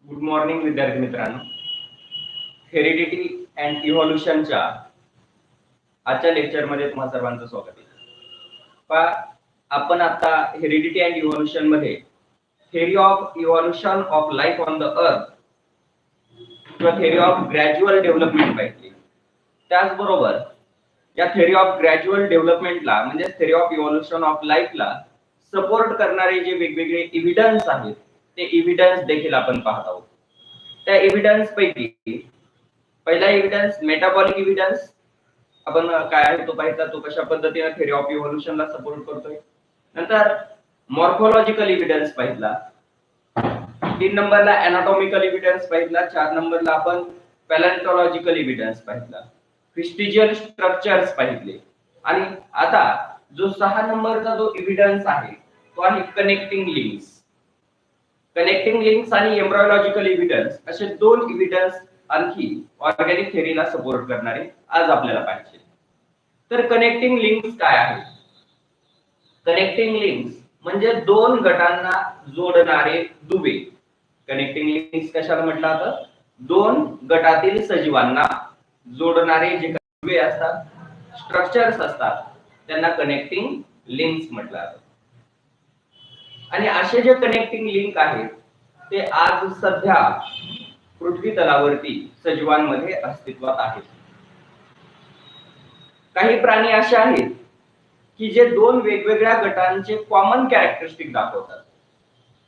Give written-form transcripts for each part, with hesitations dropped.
Good morning विद्यार्थी मित्रांनो. Heredity and इव्हॉल्युशनच्या आजच्या लेक्चरमध्ये तुम्हा सर्वांचं स्वागत आहे. पहा, आपण आता हेरिडिटी अँड इव्हॉल्युशन मध्ये theory of evolution of life on the अर्थ किंवा थेअरी ऑफ ग्रॅज्युअल डेव्हलपमेंट पाहिजे. त्याचबरोबर या थेअरी ऑफ ग्रॅज्युअल डेव्हलपमेंटला म्हणजे थेअरी ऑफ इव्हॉल्युशन ऑफ लाईफला सपोर्ट करणारे जे वेगवेगळे एव्हिडन्स आहेत ते एव्हिडन्स देखील आपण पाहत आहोत. त्या एव्हिडन्स पैकी पहिला एव्हिडन्स मेटाबॉलिक एव्हिडन्स आपण काय आहे तो पाहिला, तो कशा पद्धतीने थेअरी ऑफ इव्हॉल्युशनला सपोर्ट करतोय. नंतर मॉर्फोलॉजिकल एव्हिडन्स पाहिला, 3 नंबरला एनाटॉमिकल एव्हिडन्स पाहिला, 4 नंबरला आपण पॅलेंटॉलॉजिकल एव्हिडन्स पाहिला, फिस्टिजियल स्ट्रक्चर्स पाहिले आणि आता जो 6 नंबरचा जो एव्हिडन्स आहे तो आहे कनेक्टिंग लिंक्स. कनेक्टिंग लिंक्स आणि एम्ब्रायोलॉजिकल एव्हिडन्स असे दोन एव्हिडन्स आणखी ऑर्गॅनिक थेअरीला सपोर्ट करणारे आज आपल्याला पाहिजे. तर कनेक्टिंग लिंक्स काय आहे? कनेक्टिंग लिंक्स म्हणजे दोन गटांना जोडणारे दुवे. कनेक्टिंग लिंक्स कशाला म्हटलं जातं? दोन गटातील सजीवांना जोडणारे जे दुवे असतात, स्ट्रक्चर्स असतात, त्यांना कनेक्टिंग लिंक्स म्हटलं जातं. आणि असे जे कनेक्टिंग लिंक आहेत ते आज सध्या पृथ्वी तलावरती सजीवांमध्ये अस्तित्वात आहेत. काही प्राणी असे आहेत की जे दोन वेगवेगळ्या गटांचे कॉमन कॅरेक्टरिस्टिक दाखवतात,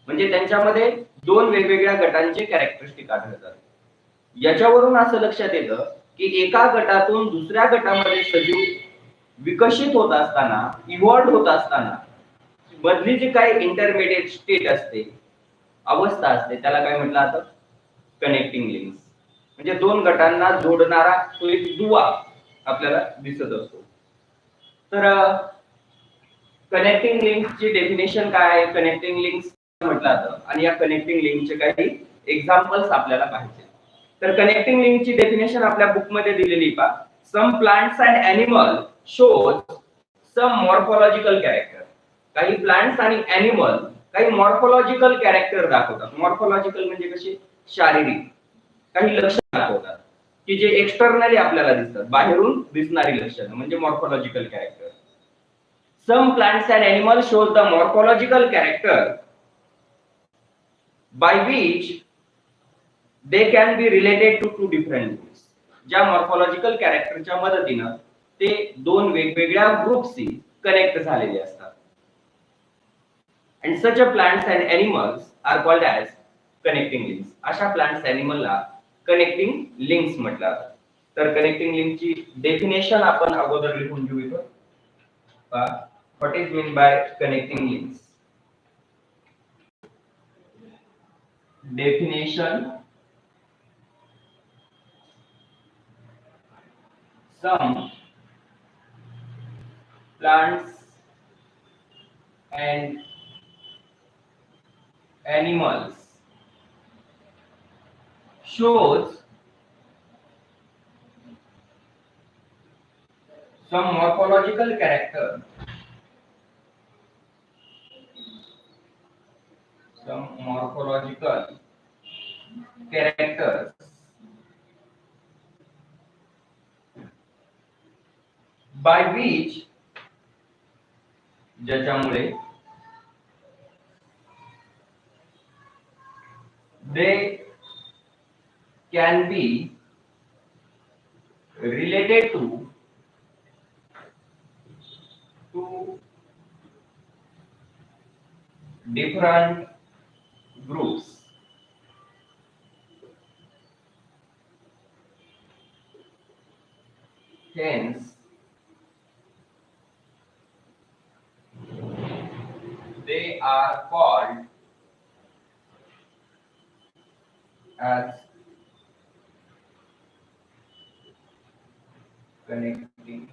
म्हणजे त्यांच्यामध्ये दोन वेगवेगळ्या गटांचे कॅरेक्टरिस्टिक आढळतात. याच्यावरून असं लक्षात येतं की एका गटातून दुसऱ्या गटामध्ये सजीव विकसित होत असताना, इव्हॉल्व होत असताना मधली जी काही इंटरमिडिएट स्टेट असते, अवस्था असते, त्याला काय म्हटलं जातं? Connecting links. म्हणजे दोन गटांना जोडणारा तो एक दुवा आपल्याला दिसत असतो. तर कनेक्टिंग लिंक्सची डेफिनेशन काय आहे, कनेक्टिंग लिंक्स म्हटलं जातं आणि या कनेक्टिंग लिंकचे काही एक्झाम्पल्स आपल्याला पाहिजे. तर कनेक्टिंग लिंकची डेफिनेशन आपल्या बुक मध्ये दिलेली पहा. Some plants and animal shows some morphological character. काही प्लांट्स आणि एनिमल काही मॉर्फोलॉजिकल कॅरेक्टर दाखवतात. मॉर्फोलॉजिकल म्हणजे कशी? शारीरिक काही लक्षणं दाखवतात की जे एक्सटर्नली आपल्याला दिसतात, बाहेरून दिसणारी लक्षणं म्हणजे morphological character. Some plants and animals show the morphological character by which they can be related to two different groups. ज्या मॉर्फोलॉजिकल कॅरेक्टरच्या मदतीनं ते दोन वेगवेगळ्या ग्रुपशी कनेक्ट झालेले असतात. And such a plants and animals are called as connecting links. अशा plants एनिमलला connecting links म्हटलं जातं. तर कनेक्टिंग लिंकची डेफिनेशन आपण अगोदर लिहून घेऊ इथं. What is meant by connecting links? Definition: some plants and animals shows some morphological character, by which ज्याच्यामुळे they can be related to two different groups. Hence, they are called as connecting link.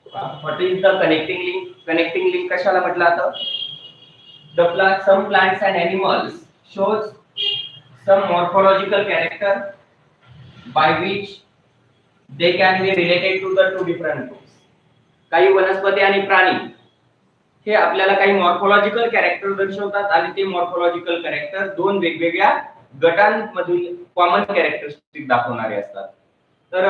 What is the connecting link? Connecting link कशाला म्हटलं जातं? Some plants and animals shows some morphological character by which they can be related to the two different groups. काही वनस्पती आणि प्राणी हे आपल्याला काही मॉर्फोलॉजिकल कॅरेक्टर दर्शवतात आणि ते मॉर्फोलॉजिकल कॅरेक्टर दोन वेगवेगळ्या गटांमधील कॉमन कॅरेक्टरिस्टिक दाखवणारे असतात. तर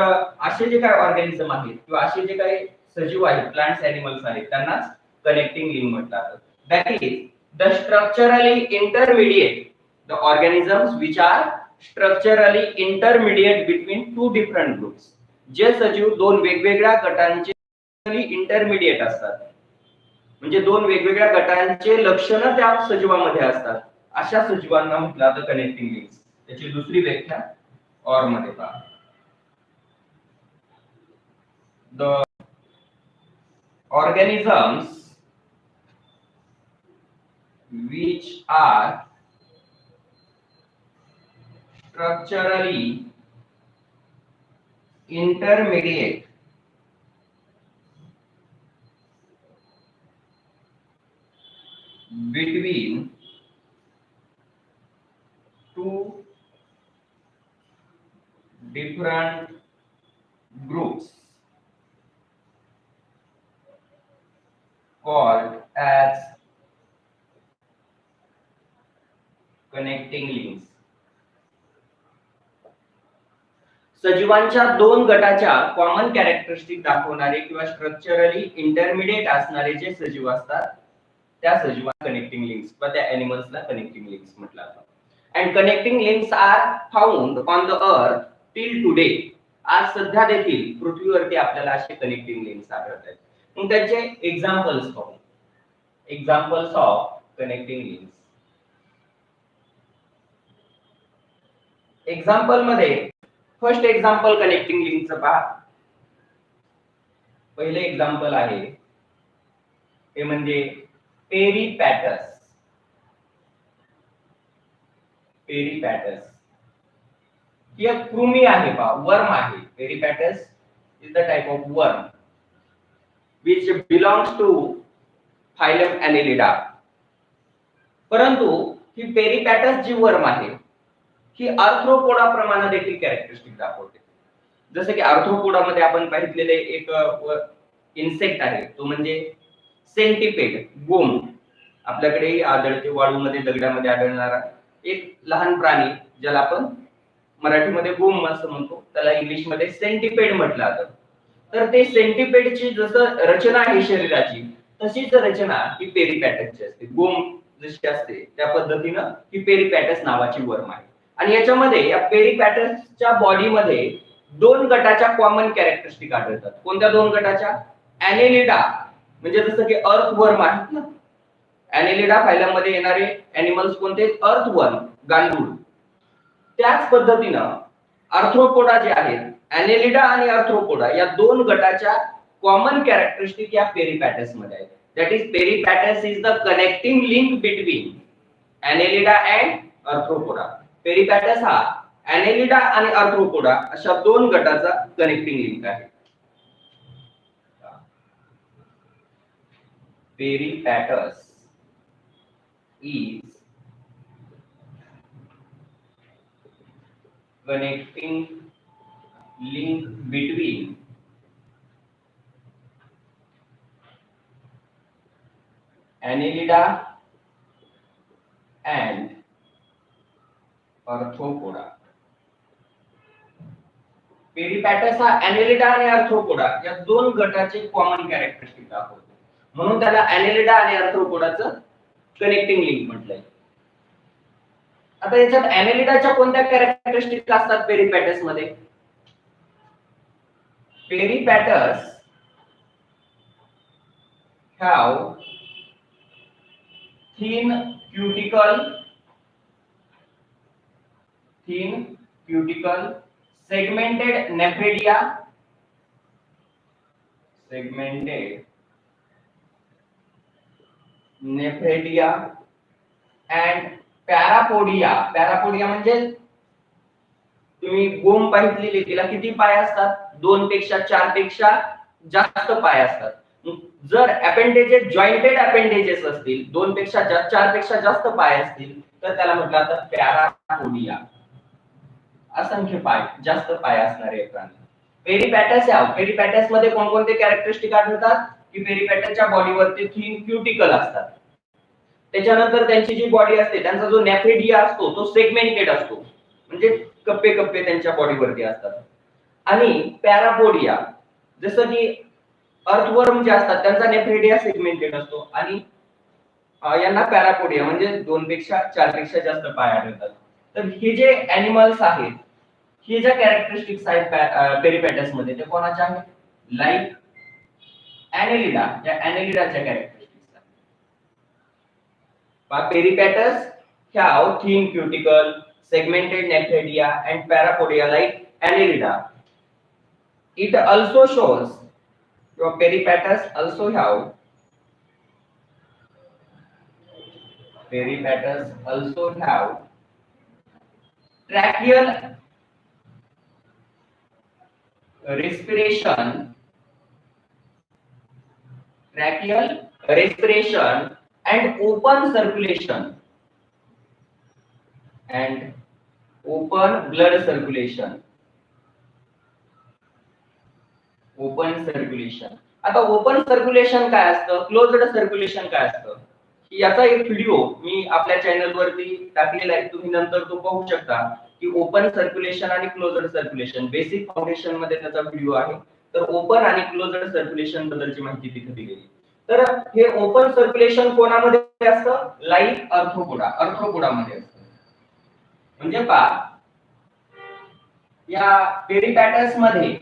असे जे काही ऑर्गॅनिझम आहेत किंवा असे जे काही सजीव आहेत, प्लांट्स, एनिमल्स आहेत, त्यांनाच कनेक्टिंग लिंक म्हणतात. That is the structurally intermediate the organisms which are structurally intermediate between two different groups. जे सजीव दोन वेगवेगळ्या गटांचे इंटरमिडिएट असतात, म्हणजे दोन वेगवेगळ्या गटांचे लक्षणं त्या सजीवामध्ये असतात, अशा सजीवांना म्हटलं जातं कनेक्टिंग लिंक्स. त्याची दुसरी व्याख्या ऑर मध्ये पहा. The organisms which are structurally intermediate between two different groups called as connecting links. सजीवांच्या दोन गटाच्या कॉमन कॅरेक्टरिस्टिक दाखवणारे किंवा स्ट्रक्चरली इंटरमिडिएट असणारे जे सजीव असतात त्या सजीवांना कनेक्टिंग लिंक्स किंवा त्या एनिमल्सला कनेक्टिंग लिंक्स म्हटलं जातं. And connecting links are found on the earth till today. आज सध्या देखील पृथ्वीवरती आपल्याला असे कनेक्टिंग लिंक्स आढळतात. मग त्याचे एक्झाम्पल्स पाहू. Examples of connecting links. Example मध्ये फर्स्ट एक्झाम्पल कनेक्टिंग लिंकचं पहा. पहिले एक्झाम्पल आहे ते म्हणजे पेरिपॅटस. पेरिपॅटस ही एक कृमी आहे पहा, वर्म आहे. Peripatus is the type of worm which belongs to phylum Annelida. परंतु ही पेरिपॅटस जी वर्म आहे ही आर्थ्रोपोडा प्रमाणे देखील कॅरेक्टरिस्टिक दाखवते. जसे की आर्थ्रोपोडामध्ये आपण पाहिलेले एक इन्सेक्ट आहे तो म्हणजे सेंटिपेड, गोम. आपल्याकडे आढळते, वाळूमध्ये, दगडामध्ये आढळणारा एक लहान प्राणी ज्याला आपण मराठीमध्ये गोम असं म्हणतो, त्याला इंग्लिश मध्ये सेंटिपेड म्हटलं जातं. तर ते सेंटिपेडची जसं रचना आहे शरीराची तशीच रचना ही पेरिपॅटसची असते. गोम जशी असते त्या पद्धतीनं ही पेरिपॅटस नावाची वर्म आहे. आणि याच्यामध्ये या पेरिपॅटसच्या बॉडीमध्ये दोन गटाच्या कॉमन कॅरेक्टरिस्टिक आढळतात. कोणत्या दोन गटाच्या? ॲनेलिडा म्हणजे जसं की अर्थ वर्म आहेत ना, ॲनेलिडा फायलम मध्ये येणारे एनिमल्स कोणते? अर्थ वर्म, गांडूळ. त्याच पद्धतीनं आर्थ्रोपोडा जे आहेत, ॲनेलिडा आणि आर्थ्रोपोडा या दोन गटाच्या कॉमन कॅरेक्टरिस्टिक या पेरिपॅटस मध्ये आहेत. That is peripatus is the connecting link between annelida and arthropoda. Peripatus हा ॲनेलिडा आणि आर्थ्रोपोडा अशा दोन गटाचा कनेक्टिंग लिंक आहे. पेरिपॅटस is connecting link between Annelida and Arthropoda. पेरिपॅटस हा ॲनेलिडा आणि आर्थ्रोपोडा या दोन गटाचे कॉमन कॅरेक्टरिस्टिक दाखवतो, म्हणून त्याला ॲनेलिडा आणि आर्थ्रोपोडाचं कनेक्टिंग लिंक म्हटलंय. आता याच्यात ॲनेलिडाच्या कोणत्या कॅरेक्टरिस्टिक असतात पेरिपॅटस मध्ये? पेरिपॅटस have thin cuticle, segmented nephridia, and parapodia. पॅरापोडिया म्हणजे तुम्ही गोम पाहिलेली, तिला किती पाय असतात? 2 पेक्षा 4 पेक्षा जास्त पाय असतात. जर अपेंडेजेस जॉइंटेड अपेंडेजेस असतील, 2 पेक्षा 4 पेक्षा जास्त पाय असतील तर त्याला म्हटलं जातं पॅरापोडिया. असंख्य पाय, जास्त पाय असणारे प्राणी. पेरिपॅटस मध्ये कोणकोणते कॅरेक्टरिस्टिक आढळतात? की पेरिपेटसच्या बॉडीवरती थिन क्युटिकल असतात. त्याच्यानंतर त्यांची जी बॉडी असते त्यांचा जो नेफ्रेडिया असतो तो सेगमेंटेड असतो, म्हणजे कप्पे कप्पे त्यांच्या बॉडीवरती असतात. आणि पॅरापोडिया जसं की अर्थवर्म जे असतात त्यांचा नेफ्रेडिया सेगमेंटेड असतो आणि यांना पॅरापोडिया म्हणजे 2 पेक्षा 4 पेक्षा जास्त पाय आढळतात. तर हे जे ॲनिमल्स आहेत, हे ज्या कॅरेक्टरिस्टिक्स आहेत पेरिपेटस मध्ये ते कोणाच्या आहेत? लाईक ॲनेलिडा, या ॲनेलिडाच्या कॅरेक्टरिस्टिक्स आहेत. Peripatus have thin cuticle, segmented nephridia and parapodia like Annelida. It also shows your peripatus also have tracheal respiration and open circulation and open blood circulation. आता ओपन सर्क्युलेशन काय असतं, क्लोज्ड सर्क्युलेशन काय असतं, याचा एक video मी आपल्या channel वरती टाकलेला आहे, तुम्ही नंतर तो पाहू शकता की ओपन सर्क्युलेशन आणि क्लोज्ड सर्क्युलेशन बेसिक फाउंडेशन मध्ये त्याचा व्हिडिओ आहे. तर ओपन आणि क्लोज्ड सर्क्युलेशन बद्दलची माहिती तिथे दिलेली. तर हे ओपन सर्क्युलेशन कोणामध्ये असतं? लाईक अर्थ्रोपोडा मध्ये असतं. म्हणजे पहा या पेरिपॅटस मध्ये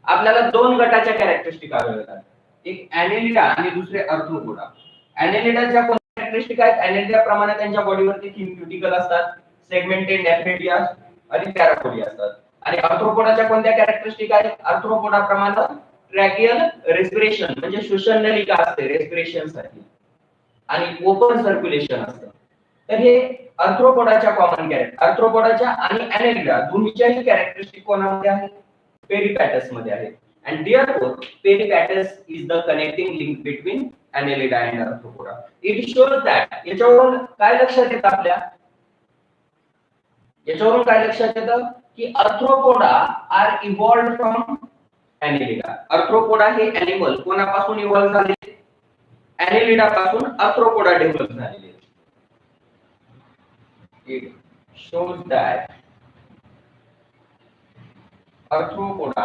आपल्याला 2 गटाच्या कॅरेक्टरिस्टिक आढळतात, एक ॲनेलिडा आणि दुसरे अर्थ्रोपोडा. ॲनेलिडाच्या कोणत्या कॅरेक्टरिस्टिक आहेत? ॲनेलिडा प्रमाणे त्यांच्या बॉडीवरती थिन क्युटिकल असतात, सेगमेंटेड नेफ्रेडिया आणि पॅरापोडिया असतात. आणि अर्थ्रोपोडाच्या कोणत्या कॅरेक्टरिस्टिक आहेत? अर्थ्रोपोडा प्रमाणे ट्रॅकियल रेस्पिरेशन म्हणजे श्वसन नलिका असते रेस्पिरेशन साठी आणि ओपन सर्क्युलेशन असतं. तर हे अर्थ्रोपोडाच्या कॉमन कॅरेक्टर, अर्थ्रोपोडाच्या आणि ॲनेलिडा दोन्हीच्याही कॅरेक्टरिस्टिक कोणामध्ये आहेत? पेरिपॅटस मध्ये आहे. and therefore peripatus is the connecting link between annelida and arthropoda. It shows that याच्यावरून काय लक्षात येतं आपल्या? याच्यावरून काय लक्षात येतं की arthropoda are evolved from annelida. arthropoda हे एनिमल कोणापासून इव्हॉल्व झाले? annelida पासून arthropoda डेव्हलप झालेले. It shows that arthropoda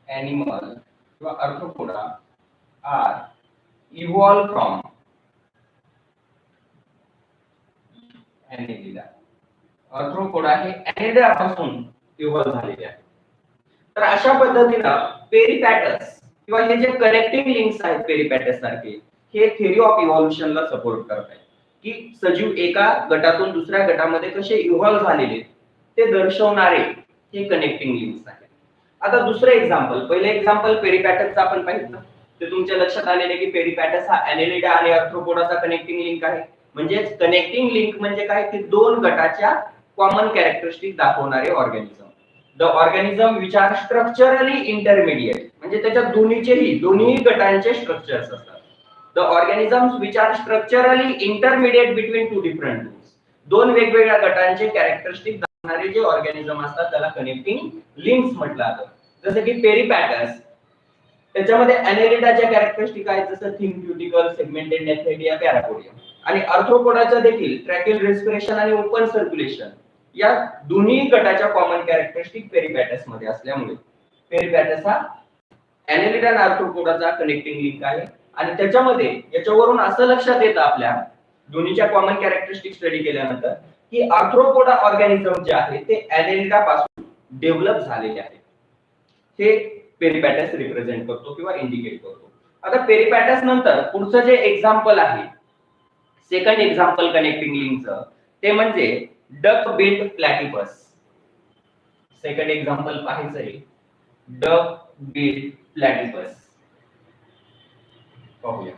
animal किंवा arthropoda are evolved from annelida. arthropoda हे annelida पासून इव्हॉल्व झालेले आहे. तर अशा पद्धतीने पेरिपॅटस किंवा हे जे कनेक्टिंग लिंक्स आहेत पेरिपॅटस सारखे, हे थिअरी ऑफ इव्हॉल्युशनला सपोर्ट करतात की सजीव एका गटातून दुसऱ्या गटामध्ये कसे इव्हॉल्व झालेले ते दर्शवणारे हे कनेक्टिंग लिंक्स आहेत. आता दुसरं एक्झाम्पल, पहिले एक्झाम्पल पेरिपॅटसचं आपण पाहिलं, ते तुमच्या लक्षात आलेले की पेरिपॅटस हा ॲनेलिडा आणि अर्थ्रोपोडाचा कनेक्टिंग लिंक आहे. म्हणजे कनेक्टिंग लिंक म्हणजे काय की 2 गटाच्या कॉमन कॅरेक्टरिस्टिक दाखवणारे organism. The organism which are structurally intermediate म्हणजे त्याच्या दोन्ही गटांचे स्ट्रक्चर्स असतात. The organisms which are structurally intermediate between 2 different groups, 2 वेगवेगळ्या गटांचे कॅरेक्टरिस्टिक दाखवणारे जे ऑर्गॅनिझम असतात त्याला कनेक्टिंग लिंक्स म्हटलं जातं. जसं की पेरिपॅटस त्याच्यामध्ये ॲनेलिडाच्या कॅरेक्टरिस्टिक आहेत जसं थिन क्युटिकल, सेगमेंटेड नेफ्रेडिया, पॅरापोडिया. आणि अर्थ्रोपोडाच्या देखील ट्रॅकियल रेस्पिरेशन आणि ओपन सर्क्युलेशन या दोन्ही गटाच्या कॉमन कॅरेक्टरिस्टिक पेरिपॅटस मध्ये असल्यामुळे पेरिपॅटस हा ॲनेलिडा आणि अर्थ्रोपोडाचा कनेक्टिंग लिंक आहे. आणि त्याच्यामध्ये याच्यावरून असं लक्षात येतं आपल्या दोन्हीच्या कॉमन कॅरेक्टरिस्टिक स्टडी केल्यानंतर की आर्थ्रोपोडा ऑर्गॅनिझम जे आहे ते ॲनेलिडा पासून डेव्हलप झालेले आहे. हे पेरिपॅटस रिप्रेझेंट करतो किंवा इंडिकेट करतो. आता पेरिपॅटस नंतर पुढचं जे एक्झाम्पल आहे, सेकंड एक्झाम्पल कनेक्टिंग लिंकचं, ते म्हणजे डक बिल्ड प्लॅटिपस. सेकंड एक्झाम्पल पाहायचं आहे डक बिल्ड प्लॅटिपस. पाहूया.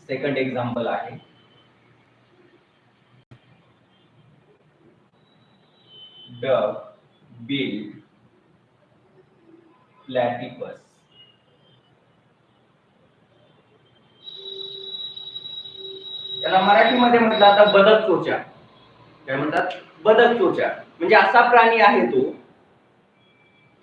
सेकंड एक्झाम्पल आहे डक बिल्ड प्लॅटिपस. याला मराठीमध्ये म्हटलं आता बदक चोचा. काय म्हणतात? बदक चोचा. म्हणजे असा प्राणी आहे तो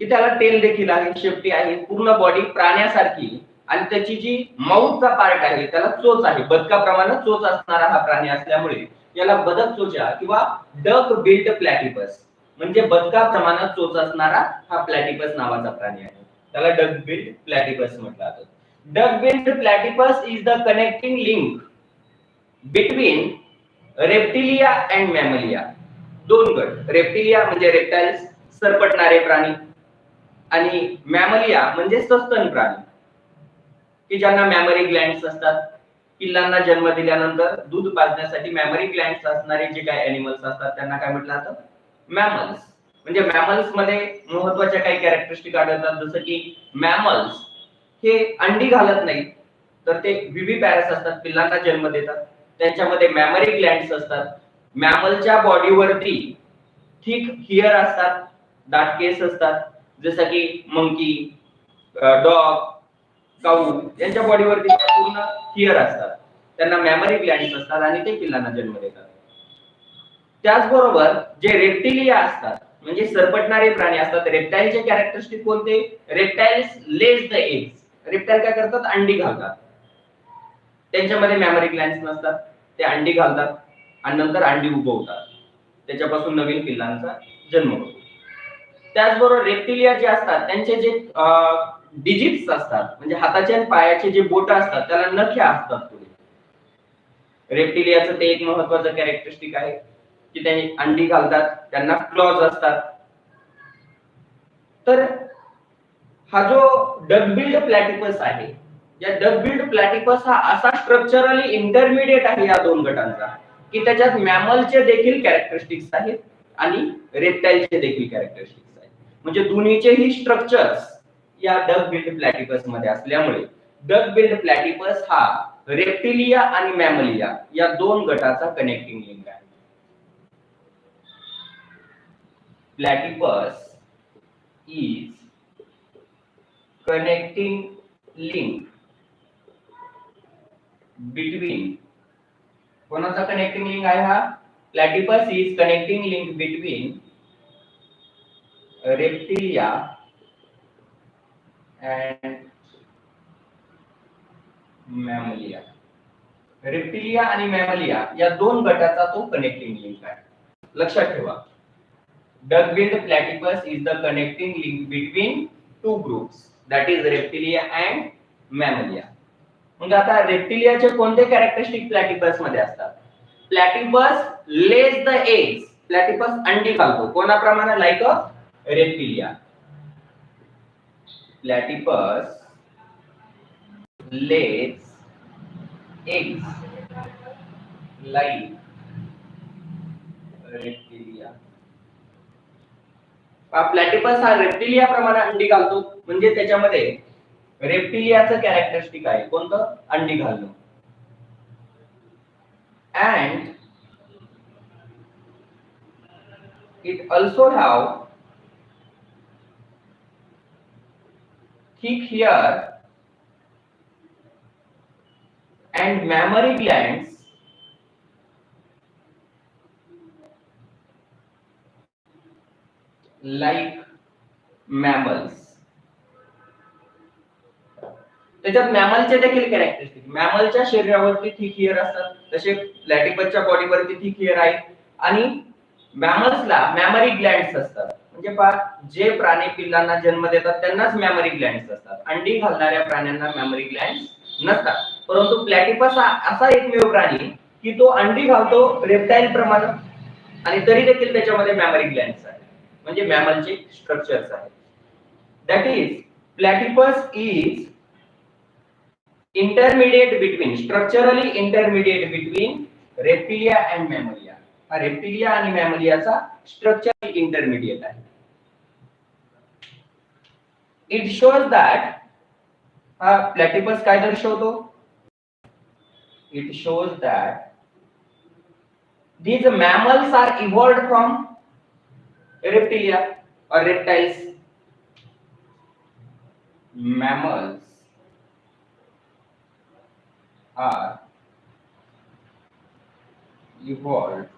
की त्याला टेल देखील आहे, शेपटी आहे, पूर्ण बॉडी प्राण्यासारखी, आणि त्याची जी माउथचा पार्ट आहे त्याला चोच आहे, बदकाप्रमाणे चोच असणारा हा प्राणी असल्यामुळे याला बदक चोचा किंवा डक बिल्ड प्लॅटिपस म्हणजे बदकाप्रमाणे चोच असणारा हा प्लॅटिपस नावाचा प्राणी आहे, त्याला डक बिल्ड प्लॅटिपस म्हटलं जातं. Duck billed platypus is the connecting link between reptilia and mammalia. दोन गट, रेप्टिलिया म्हणजे रेप्टाइल्स सरपटणारे प्राणी, आणि मॅमलिया म्हणजे सस्तन प्राणी की ज्यांना मॅमरी ग्लँड्स असतात. पिल्लांना जन्म दिल्यानंतर दूध पाजण्यासाठी मॅमरी ग्लँड्स असणारे जे काही एनिमल्स असतात त्यांना काय म्हटलं जातं, मॅमल्स. म्हणजे मॅमल्स मध्ये महत्त्वाच्या काही कॅरेक्टरिस्टिक आढळतात, जसं की मॅमल्स हे अंडी घालत नाहीत, तर ते विव्हिपॅरस असतात, पिल्लांना जन्म देतात. त्यांच्यामध्ये मॅमरी ग्लँड्स असतात. मॅमलच्या बॉडीवरती थिक हिअर असतात, दाट केस असतात, जसं की मंकी, डॉग, काऊ यांच्या बॉडीवरती पूर्ण हिअर असतात, त्यांना मॅमरी ग्लँड्स असतात आणि ते पिल्लांना जन्म देतात. त्याचबरोबर जे रेप्टिलिया असतात म्हणजे सरपटणारे प्राणी असतात, रेप्टाइलचे कॅरेक्टरिस्टिक कोणते, reptiles Lay's the eggs. Reptile काय करतात, अंडी घालतात. त्यांच्यामध्ये मॅमरी ग्लँड्स नसतात, ते अंडी घालतात आणि नंतर अंडी उगवतात, त्याच्यापासून नवीन पिल्लांचा जन्म होतो. त्याचबरोबर रेप्टिलिया जे असतात त्यांचे जे डिजिट्स असतात म्हणजे हाताचे आणि पायाचे जे बोट असतात त्याला नख्या असतात पुढे. रेप्टिलियाचं ते एक महत्त्वाचं कॅरेक्टरिस्टिक आहे की ते अंडी घालतात, त्यांना क्लॉज असतात. तर हा जो डकबिल्ड प्लॅटिपस आहे, या डकबिल्ड प्लॅटिपस हा असा स्ट्रक्चरली इंटरमिडिएट आहे या दोन गटांचा की त्याच्यात मॅमलचे देखील कॅरेक्टरिस्टिक्स आहेत आणि रेप्टाइलचे देखील कॅरेक्टरिस्टिक्स आहेत. म्हणजे दोन्हीचेही स्ट्रक्चर्स या डकबिल्ड प्लॅटिपस मध्ये असल्यामुळे डकबिल्ड प्लॅटिपस हा रेप्टिलिया आणि मॅमलिया या दोन गटाचा कनेक्टिंग लिंक आहे. Platypus is connecting link between, कोणाचा कनेक्टिंग लिंक आहे हा, platypus is connecting link between reptilia and mammalia. Reptilia आणि मॅमलिया या दोन गटाचा तो कनेक्टिंग लिंक आहे. लक्षात ठेवा, duck billed platypus is the connecting link between two groups, that is reptilia and mammalia. म्हणजे आता रेप्टिलियाचे कोणते कॅरेक्टरिस्टिक प्लॅटिपस मध्ये असतात, platypus lays the eggs, platypus अंडी घालतो, कोणाप्रमाणे, like a reptilia. Platypus lays eggs like reptilia. Platypus हा रेप्टिलिया प्रमाणे अंडी घालतो, म्हणजे त्याच्यामध्ये रेप्टिलियाचं कॅरेक्टरिस्टिक आहे कोणतं, अंडी घालणं. And it also have thick hair and mammary glands like mammals. त्याच्यात मॅमलचे देखील कॅरेक्टरिस्टिक, मॅमलच्या शरीरावरती थिक हेअर असतात, तसे प्लॅटिपसच्या बॉडीवरती थिक हेअर आहे, आणि मॅमल्सला मॅमरी ग्लँड्स असतात. म्हणजे पहा, जे प्राणी पिल्लांना जन्म देतात त्यांनाच मॅमरी ग्लँड्स असतात, अंडी घालणाऱ्या प्राण्यांना मॅमरी ग्लँड्स नसतात. परंतु प्लॅटिपस हा असा एकमेव प्राणी की तो अंडी घालतो रेप्टाइल प्रमाणे आणि तरी देखील त्याच्यामध्ये मॅमरी ग्लँड्स आहेत, म्हणजे मॅमलचे स्ट्रक्चर्स आहेत. That is platypus is intermediate between, structurally intermediate between reptilia and mammalia. हा रेप्टिलिया आणि मॅमलियाचा स्ट्रक्चरल इंटरमिडिएट आहे. इट शोज दॅट, हा प्लॅटिपस काय दर्शवतो, it shows that these mammals are evolved from reptilia or reptiles. Mammals are evolved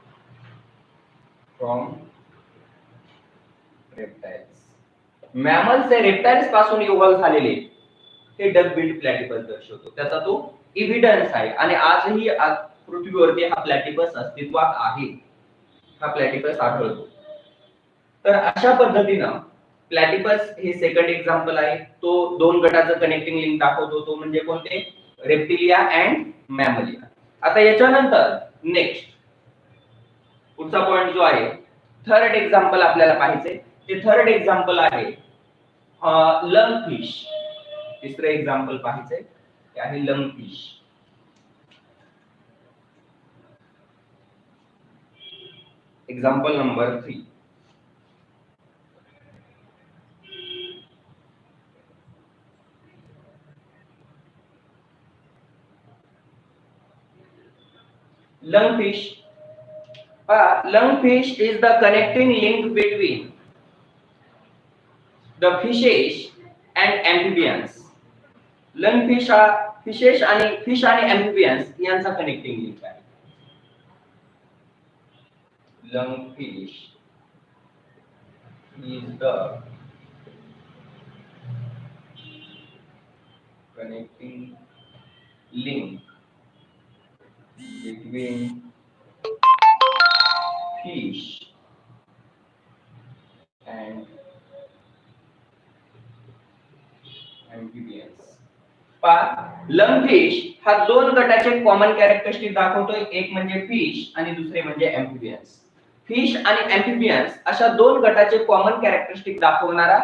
from reptiles. Mammals हे reptiles पासून evolve झालेले हे डक बिल्ड प्लॅटिपस दर्शवतो. त्याचा तो एव्हिडन्स आहे आणि आजही पृथ्वीवरती हा प्लॅटिपस अस्तित्वात आहे. हा प्लॅटिपस आढळतो. तर अशा पद्धतीनं प्लॅटिपस हे सेकंड एक्झाम्पल आहे. तो दोन गटाचं कनेक्टिंग लिंक दाखवतो. तो म्हणजे कोणते? Reptilia and mammalia. आता याच्यानंतर नेक्स्ट पुढचा पॉइंट जो आहे थर्ड एक्झाम्पल आपल्याला पाहायचे. ते थर्ड एक्झाम्पल आहे लंग फिश. तिसरं एक्झाम्पल पाहायचंय ते आहे lung fish. Example number 3. Lungfish. Lungfish is the connecting link between the fishes and amphibians. Lungfish हा फिशेस आणि फिश आणि amphibians यांचा कनेक्टिंग लिंक आहे. Lungfish is the connecting link between fish and amphibians. Lungfish हा दोन गटाचे common characteristic दाखवतोय. एक म्हणजे फिश आणि दुसरे म्हणजे एम्फिबियन्स. फिश आणि एम्फिबियन्स अशा दोन गटाचे कॉमन कॅरेक्टरिस्टिक दाखवणारा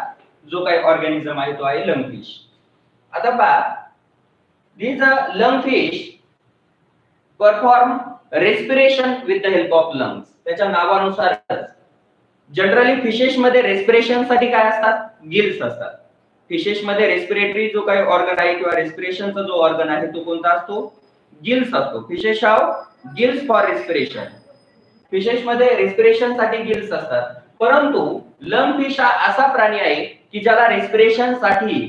जो काही ऑर्गॅनिझम आहे तो आहे लंगफिश. आता पहा these lungfish perform respiration with the help of lungs. त्याच्या नावानुसारच जनरली फिशेस मध्ये रेस्पिरेशन साठी काय असतात? गिल्स असतात. फिशेस मध्ये रेस्पिरेटरी जो काही ऑर्गन आहे किंवा रेस्पिरेशनचा जो ऑर्गन आहे तो कोणता असतो? गिल्स असतो. Fishes have gills for respiration. Fishes मध्ये रेस्पिरेशन साठी गिल्स असतात. परंतु लंगफिश हा असा प्राणी आहे की ज्याला रेस्पिरेशन साठी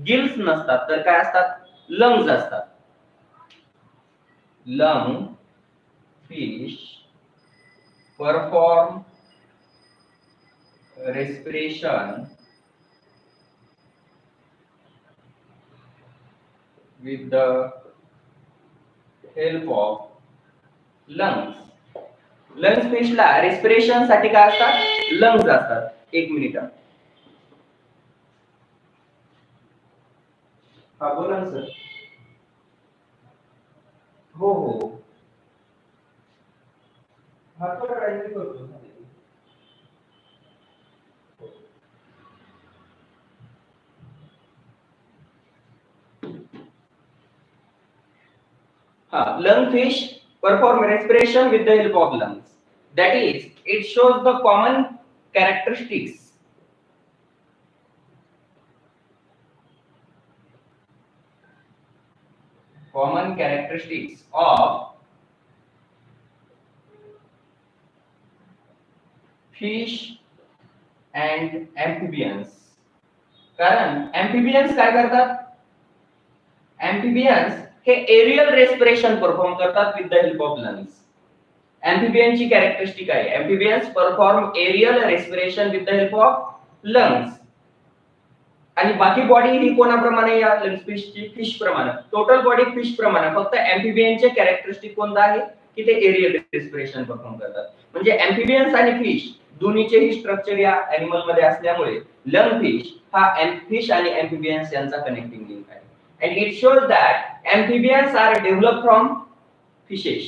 गिल्स नसतात तर काय असतात? लंग्स असतात. Lung fish perform respiration with the help of lungs. Lungs फिशला रेस्पिरेशन साठी काय असतात? लंग्स असतात. एक मिनिट. हा बोला ना सर. हो हो हा थोडा टाइम करतो. Lungfish perform respiration with the help of lungs. That is, it shows the common characteristics of fish and amphibians. कारण amphibians काय करतात? amphibians हे एरियल रेस्पिरेशन परफॉर्म करतात with the help of lungs. Amphibian ची characteristic आहे amphibians perform aerial respiration with the help of lungs. आणि बाकी body ही कोणाप्रमाणे? या लंगफिशची फिश प्रमाणे. टोटल बॉडी फिश प्रमाणे. फक्त एम्फिबियनचे कॅरेक्टरिस्टिक कोणता आहे की ते एरियल रेस्पिरेशन परफॉर्म करतात. म्हणजे एम्फिबियन्स आणि फिश दोन्हीचेही स्ट्रक्चर या एनिमल मध्ये असल्यामुळे लंगफिश हा फिश आणि एम्फिबियन्स यांचा कनेक्टिंग लिंक आहे. And it shows that amphibians are developed from fishes.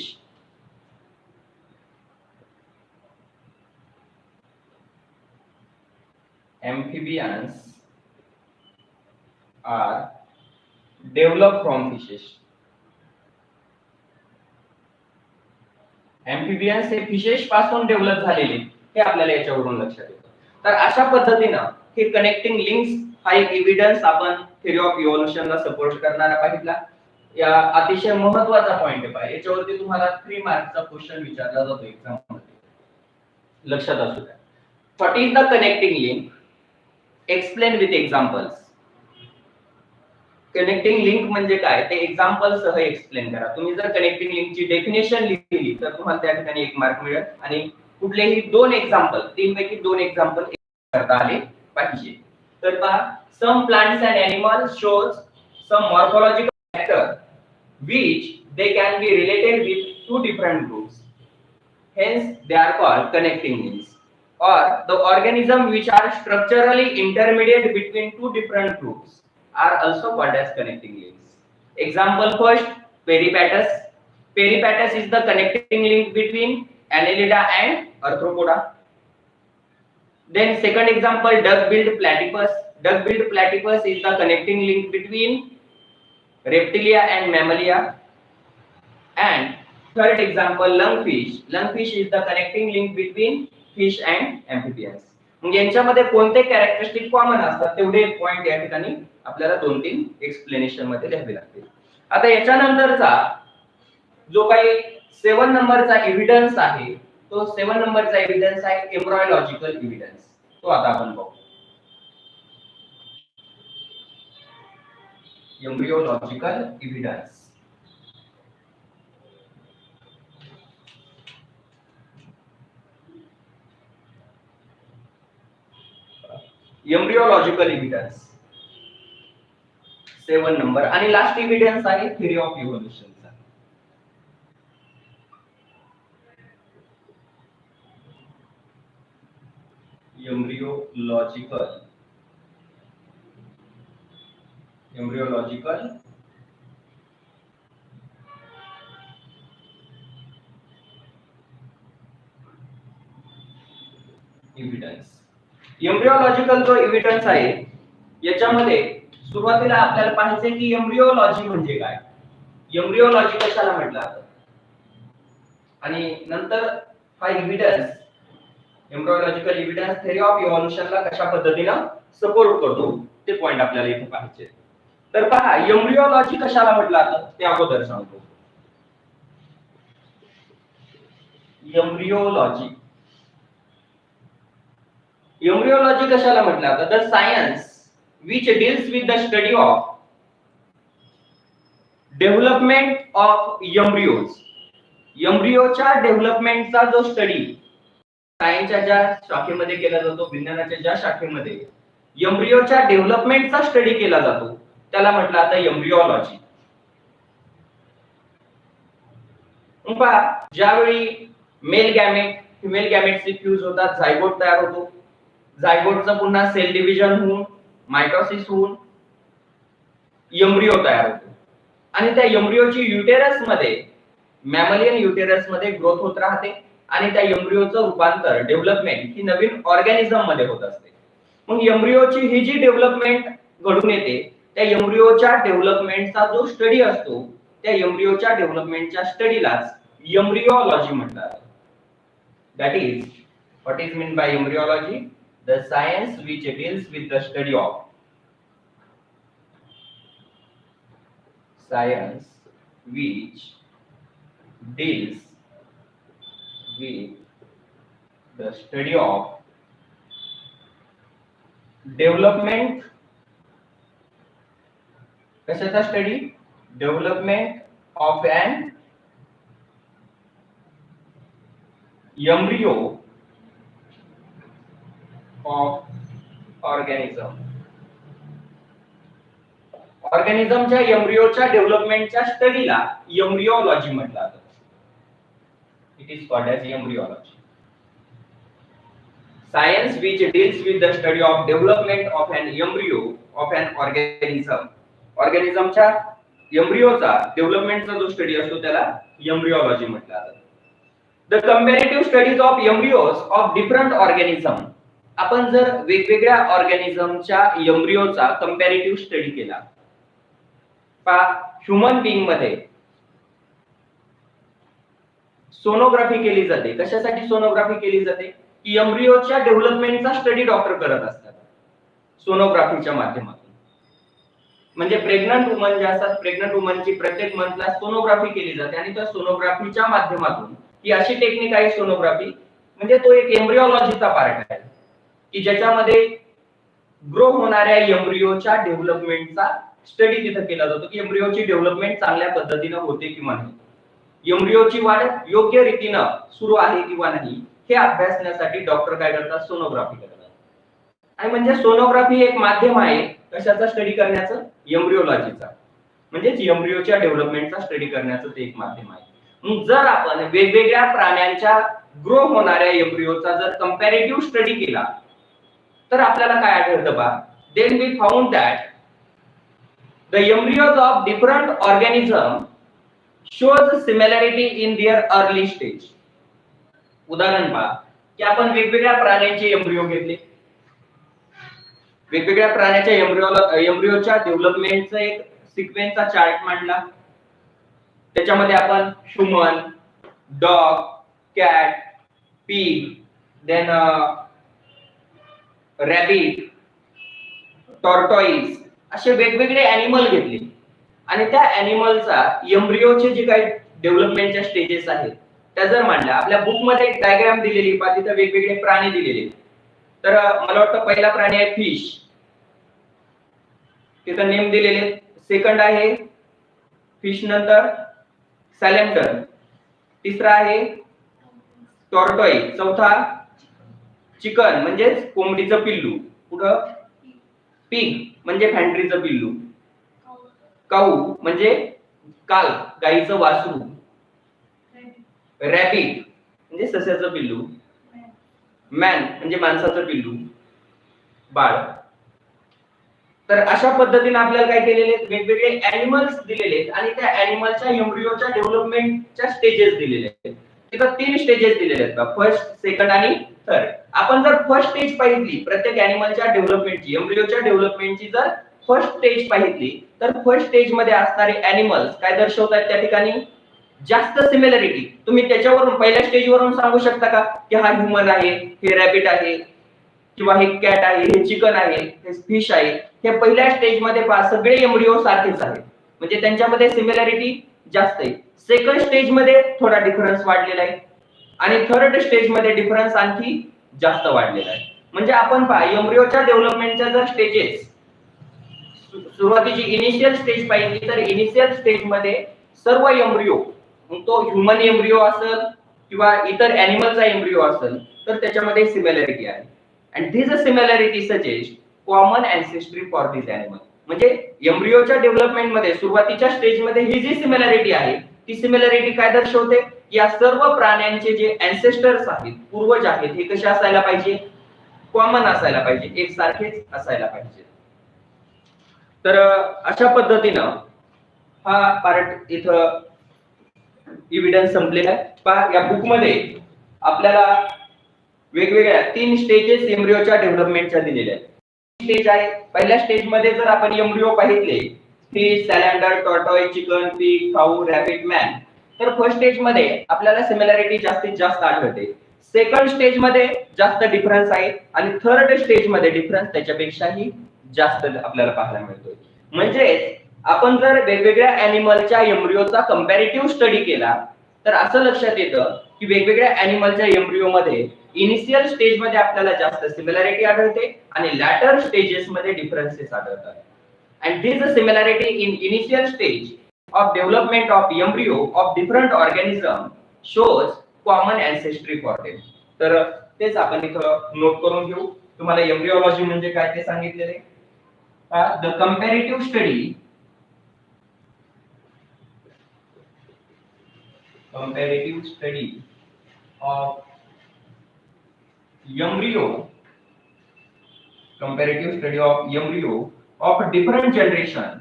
Amphibians are developed from fishes. Amphibians हे फिशेस पासून डेव्हलप झालेले हे आपल्याला याच्यावरून लक्षात येतं. तर अशा पद्धतीनं हे कनेक्टिंग लिंक्स हा एक एव्हिडन्स आपण थेअरी ऑफ इव्होल्यूशनला सपोर्ट करणारा पाहिला. या अतिशय महत्त्वाचा पॉइंट आहे. याच्यावरती तुम्हाला 3 मार्कचा क्वेश्चन विचारला जातो एक्झाम मध्ये. लक्षात असू द्या. What is the connecting link? Explain with examples. Connecting link म्हणजे काय ते एक्झाम्पल सह एक्सप्लेन करा. तुम्ही जर कनेक्टिंग लिंकची डेफिनेशन लिहिली तर तुम्हाला त्या ठिकाणी 1 मार्क मिळेल आणि कुठलेही 2 एक्झाम्पल 3 पैकी 2 एक्झाम्पल करता आले पाहिजे. तर पहा, some plants and animals shows some morphological factor which they can be related with two different groups, hence they are called connecting links, or the organism which are structurally intermediate between two different groups are also called as connecting links. Example first, peripatus. Peripatus is the connecting link between Annelida and Arthropoda. Then second example, duck-billed platypus. Duck-billed platypus is the connecting link between Reptilia and Mammalia. And third example, lungfish. Lungfish is the connecting link between fish and amphibians. म्हणजे यांच्यामध्ये कोणते characteristic common असतात तेवढे point या ठिकाणी आपल्याला 2-3 explanation मध्ये लिहावे लागतील. आता याच्यानंतरचा जो काही 7 नंबरचा एव्हिडन्स आहे, तो 7 नंबरचा एव्हिडन्स आहे एम्ब्रायोलॉजिकल एव्हिडन्स. तो आता आपण बघू. Embryological evidence. Embryological evidence 7 number. आणि लास्ट एव्हिडन्स आहे थिअरी ऑफ इव्होल्यूशनचा. Embryological evidence. एम्ब्रियोलॉजिकल जो एव्हिडन्स आहे याच्यामध्ये सुरुवातीला आपल्याला पाहायचे की एम्ब्रियोलॉजी म्हणजे काय, एम्ब्रियोलॉजी कशाला म्हटलं जातं, आणि नंतर हा evidence embryological evidence theory of इव्होल्यूशनला कशा पद्धतीने सपोर्ट करतो ते पॉइंट आपल्याला इथे पाहायचे. तर पहा, एम्ब्रियोलॉजी कशाला म्हटलं जातं ते अगोदर सांगतो. एम्ब्रियोलॉजी कशाला म्हटलं जातं? The science which deals with the study of development of embryos. एम्ब्रियोच्या डेव्हलपमेंटचा जो स्टडी सायन्सच्या ज्या शाखेमध्ये केला जातो, विज्ञानाच्या ज्या शाखेमध्ये एम्ब्रियोच्या डेव्हलपमेंटचा स्टडी केला जातो त्याला म्हटलं जातं एम्ब्रियोलॉजी. पहा, ज्यावेळी मेल गॅमेट फिमेल गॅमेटचे फ्यूज होतात, झायगोट तयार होतो. झायगोटचं पुन्हा सेल डिव्हिजन होऊन मायटोसिस होऊन एम्ब्रियो तयार होतो, आणि त्या एम्ब्रियोची युटेरस मध्ये मॅमलियन युटेरस मध्ये ग्रोथ होत राहते, आणि त्या एम्ब्रियोचं रूपांतर डेव्हलपमेंट ही नवीन ऑर्गॅनिझम मध्ये होत असते. मग एम्ब्रियोची ही जी डेव्हलपमेंट घडून येते, त्या एम्ब्रियोच्या डेव्हलपमेंटचा जो स्टडी असतो त्या एम्ब्रियोच्या डेव्हलपमेंटच्या स्टडीलाच एम्ब्रियोलॉजी म्हणतात. That is what is mean bye embryology? The science which deals with the study of development. कशाचा study? Development of an embryo of organism. ऑर्गॅनिझमच्या एम्ब्रियोच्या डेव्हलपमेंटच्या स्टडीला एम्ब्रियोलॉजी म्हटलं जातं. It is called as embryology. Science which deals with the study of development of an embryo of an organism. ऑर्गॅनिझमच्या एम्ब्रियोचा डेव्हलपमेंटचा जो study असतो त्याला एम्ब्रियोलॉजी म्हटलं जातं. The comparative studies of embryos of different organism. आपण जर वेगवेगळ्या ऑर्गॅनिझमच्या एम्ब्रियोचा कंपॅरेटिव्ह स्टडी केला, पहा, ह्यूमन बीइंग मध्ये सोनोग्राफी केली जाते. कशासाठी सोनोग्राफी केली जाते? की एम्ब्रियोच्या डेव्हलपमेंटचा स्टडी डॉक्टर करत असतात सोनोग्राफीच्या माध्यमातून. म्हणजे प्रेग्नंट वुमन जे असतात, प्रेग्नंट वुमनची प्रत्येक मंथला सोनोग्राफी केली जाते, आणि त्या सोनोग्राफीच्या माध्यमातून ही अशी टेक्निक आहे सोनोग्राफी, म्हणजे तो एक एम्ब्रियोलॉजीचा पार्ट आहे की ज्याच्यामध्ये ग्रो होणाऱ्या एम्ब्रियोच्या डेव्हलपमेंटचा स्टडी तिथे केला जातो की एम्ब्रियोची डेव्हलपमेंट चांगल्या पद्धतीने होते किंवा नाही, एम्ब्रियोची वाढ योग्य रीतीने सुरू आहे किंवा नाही, हे अभ्यासण्यासाठी डॉक्टर काय करतात? सोनोग्राफी करतात. आणि म्हणजे सोनोग्राफी एक माध्यम आहे कशाचा स्टडी करण्याचं, एम्ब्रिओलॉजीचा, म्हणजेच एम्ब्रिओच्या डेव्हलपमेंटचा स्टडी करण्याचं ते एक माध्यम आहे. मग जर आपण वेगवेगळ्या प्राण्यांच्या ग्रो होणाऱ्या एम्ब्रिओचा जर कंपॅरेटिव्ह स्टडी केला तर आपल्याला काय आढळतं बा, then we found that the embryos of different organism shows similarity in their early stage. उदाहरण पहा की आपण वेगवेगळ्या प्राण्यांचे एम्ब्रिओ घेतले, वेगवेगळ्या प्राण्याच्या एम्ब्रिओच्या डेव्हलपमेंटचा एक सिक्वेन्सचा चार्ट मांडला. त्याच्यामध्ये आपण human, dog, cat, pig, then rabbit, tortoise असे वेगवेगळे ॲनिमल घेतले आणि त्या ॲनिमलचा एम्ब्रिओचे जे काही डेव्हलपमेंटच्या स्टेजेस आहेत त्या जर मांडल्या. आपल्या बुक मध्ये एक डायग्राम दिलेली पहा, तिथे वेगवेगळे प्राणी दिलेले. तर मला वाटतं पहिला प्राणी आहे फिश, तिथं नेम दिलेले. सेकंड आहे फिश, नंतर सॅलेमंडर, तिसरा आहे टॉर्टॉइज, चौथा चिकन म्हणजेच कोंबडीचं पिल्लू, पुढं पिग म्हणजे फॅन्ट्रीचं पिल्लू, काऊ म्हणजे काल गाईचं वासरू, रॅबिट म्हणजे सस्याचं पिल्लू, मॅन म्हणजे माणसाचं पिल्लू, बाळ. तर अशा पद्धतीने आपल्याला काय केलेले, वेगवेगळे ॲनिमल्स दिलेले आणि त्या ॲनिमलच्या एम्ब्रिओच्या डेव्हलपमेंटच्या स्टेजेस दिलेले आहेत. तिथं 3 स्टेजेस दिलेले आहेत, फर्स्ट, सेकंड आणि थर्ड. आपण जर फर्स्ट स्टेज पाहिली प्रत्येक ॲनिमलच्या डेव्हलपमेंटची, एम्ब्रिओच्या डेव्हलपमेंटची जर फर्स्ट स्टेज पाहिली तर फर्स्ट स्टेज मध्ये असणारे ॲनिमल्स काय दर्शवतात त्या ठिकाणी, जास्त सिमिलरिटी. तुम्ही त्याच्यावरून पहिल्या स्टेजवरून सांगू शकता का की हा ह्युमन आहे, हे रॅबिट आहे, किंवा हे कॅट आहे, हे चिकन आहे, हे फिश आहे. हे पहिल्या स्टेज मध्ये पहा सगळे एम्ब्रिओ सारखेच आहेत, म्हणजे त्यांच्यामध्ये सिमिलरिटी जास्त आहे. सेकंड स्टेज मध्ये थोडा डिफरन्स वाढलेला आहे आणि थर्ड स्टेज मध्ये डिफरन्स आणखी जास्त वाढलेला आहे. म्हणजे आपण पहा एम्ब्रिओच्या डेव्हलपमेंटच्या जर स्टेजेस सुरुवातीची इनिशियल स्टेज पाहिली तर इनिशियल स्टेज मध्ये सर्व एम्ब्रिओ, तो ह्युमन एम्ब्रिओ असेल किंवा इतर ॲनिमलचा एम्ब्रिओ असेल तर त्याच्यामध्ये सिमिलरिटी आहे. and this similarity suggests common ancestry for this animal. म्हणजे एम्ब्रिओच्या डेव्हलपमेंट मध्ये सुरुवातीच्या स्टेज मध्ये ही जी सिमिलरिटी आहे ती सिमिलरिटी काय दर्शवते, या सर्व प्राण्यांचे जे अँसेस्टर्स आहेत, पूर्वज आहेत, हे कसे असायला पाहिजे, कॉमन असायला पाहिजे, एकसारखेच असायला पाहिजे. तर अशा पद्धतीनं हा पार्ट इथं एव्हिडन्स संपलेला आहे. पहा या बुक मध्ये आपल्याला वेगवेगळ्या 3 स्टेजेस एम्ब्रिओच्या डेव्हलपमेंटच्या दिलेल्या आहेत. स्टेज आहे, पहिल्या स्टेज मध्ये जर आपण एम्ब्रिओ पाहिले फिश, सॅलेंडर, टॉर्टॉइज, चिकन, पिग, काऊ, रॅबिट, मॅन, तर फर्स्ट स्टेज मध्ये आपल्याला सिमिलरिटी जास्तीत जास्त आढळते. सेकंड स्टेज मध्ये जास्त डिफरन्स आहे आणि थर्ड स्टेज मध्ये डिफरन्स त्याच्यापेक्षाही जास्त आपल्याला पाहायला मिळतोय. म्हणजे आपण जर वेगवेगळ्या ॲनिमलच्या एम्ब्रिओचा कंपॅरेटिव्ह स्टडी केला तर असं लक्षात येतं की वेगवेगळ्या ॲनिमलच्या एम्ब्रिओ मध्ये इनिशियल स्टेज मध्ये आपल्याला जास्त सिमिलरिटी आढळते आणि लॅटर स्टेजेस मध्ये डिफरन्सेस आढळतात. and this similarity in initial stage of development of embryo of different organism shows common ancestry for them. तर तेच आपण इथं नोट करून घेऊ. तुम्हाला एम्ब्रिओलॉजी म्हणजे काय ते सांगितलेले. The comparative study of embryo, comparative study of embryo of different generation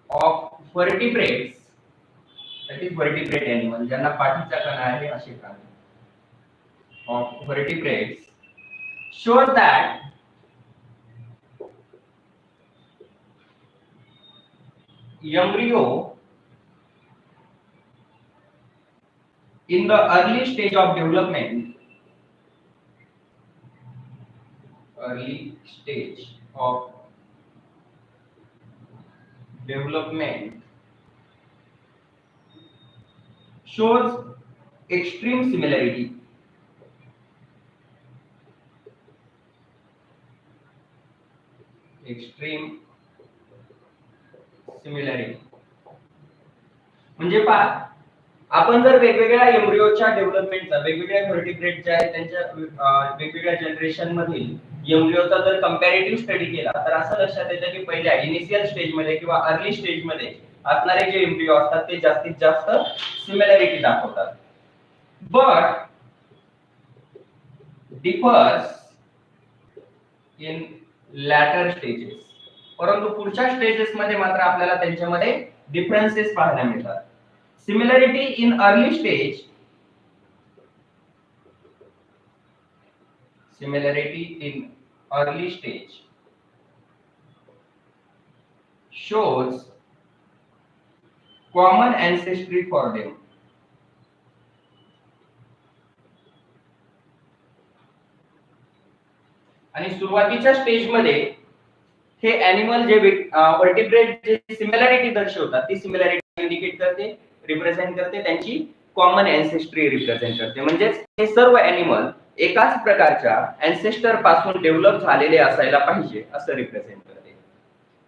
of vertebrates, that is vertebrate animal, ज्यांना पाठीचा कणा आहे असे प्राणी, of vertebrates show that embryo in the early stage of development shows extreme similarity म्हणजे पहा, आपण जर वेगवेगळ्या एम्ब्रियोच्या डेव्हलपमेंटचा, वेगवेगळ्या व्हर्टिब्रेटच्या त्यांच्या वेगवेगळ्या जनरेशन मधील एम्ब्रियोचा जर कंपॅरेटिव्ह स्टडी केला तर असं लक्षात येतं की पहिल्या इनिशियल स्टेज मध्ये किंवा अर्ली स्टेज मध्ये असणारे जे एम्ब्रियो असतात ते जास्तीत जास्त सिमिलॅरिटी दाखवतात, but differs in later stages. परंतु पुढच्या स्टेजेस मध्ये मात्र आपल्याला त्यांच्यामध्ये डिफरन्सेस पाहायला मिळतात. Similarity in early stage, similarity in early stage shows common ancestry for them. आणि सुरुवातीच्या स्टेज मध्ये हे एनिमल जे व्हर्टिब्रेट जे सिमिलॅरिटी दर्शवतात ती सिमिलॅरिटी इंडिकेट करते, रिप्रेझेंट करते, त्यांची कॉमन एन्सेस्ट्री रिप्रेझेंट करते. म्हणजे हे सर्व एनिमल एकाच प्रकारच्या एन्सेस्टर पासून डेव्हलप झालेले असायला पाहिजे असं रिप्रेझेंट करते.